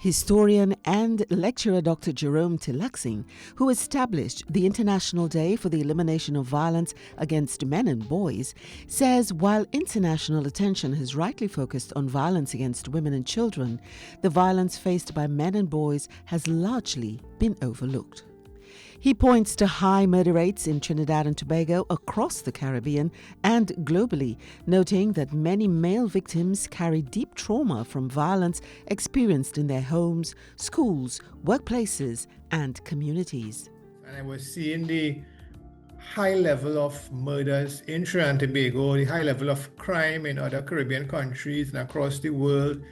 Historian and lecturer Dr. Jerome Teelucksingh, who established the International Day for the Elimination of Violence Against Men and Boys, says while international attention has rightly focused on violence against women and children, the violence faced by men and boys has largely been overlooked. He points to high murder rates in Trinidad and Tobago, across the Caribbean and globally, noting that many male victims carry deep trauma from violence experienced in their homes, schools, workplaces and communities. And I was seeing the high level of murders in Trinidad and Tobago, the high level of crime in other Caribbean countries and across the world,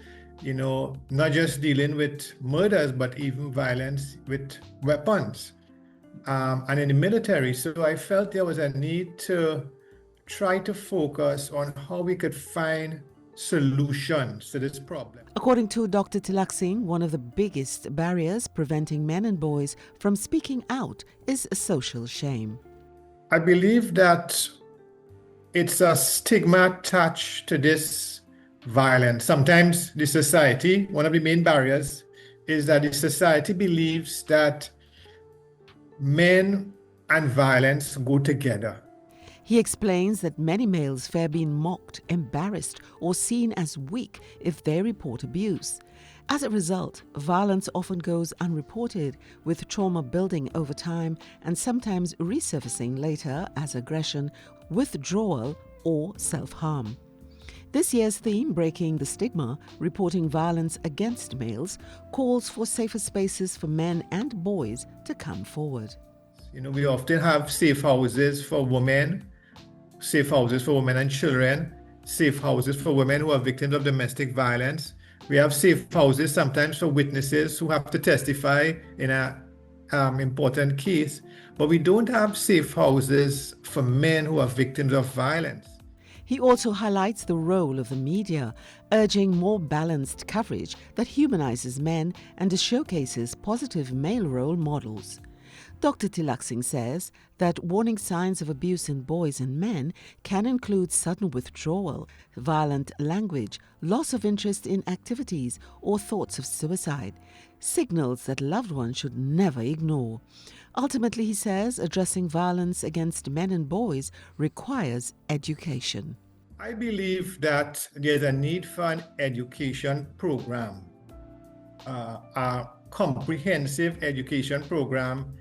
not just dealing with murders, but even violence with weapons. And in the military. So I felt there was a need to try to focus on how we could find solutions to this problem. According to Dr. Teelucksingh, one of the biggest barriers preventing men and boys from speaking out is social shame. I believe that it's a stigma attached to this violence. Sometimes the society, one of the main barriers is that the society believes that men and violence go together. He explains that many males fear being mocked, embarrassed, or seen as weak if they report abuse. As a result, violence often goes unreported, with trauma building over time and sometimes resurfacing later as aggression, withdrawal, or self-harm. This year's theme, Breaking the Stigma, Reporting Violence Against Males, calls for safer spaces for men and boys to come forward. We often have safe houses for women, safe houses for women and children, safe houses for women who are victims of domestic violence. We have safe houses sometimes for witnesses who have to testify in an important case, but we don't have safe houses for men who are victims of violence. He also highlights the role of the media, urging more balanced coverage that humanizes men and showcases positive male role models. Dr. Teelucksingh says that warning signs of abuse in boys and men can include sudden withdrawal, violent language, loss of interest in activities, or thoughts of suicide, signals that loved ones should never ignore. Ultimately, he says, addressing violence against men and boys requires education. I believe that there's a need for an education program, a comprehensive education program,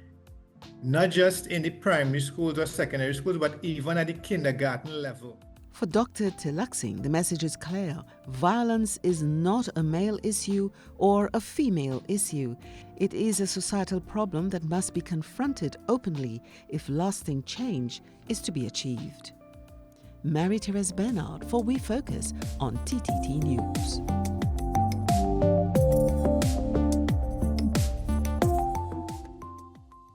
not just in the primary schools or secondary schools, but even at the kindergarten level. For Dr. Teelucksingh, the message is clear. Violence is not a male issue or a female issue. It is a societal problem that must be confronted openly if lasting change is to be achieved. Marie-Therese Bernard for We Focus on TTT News.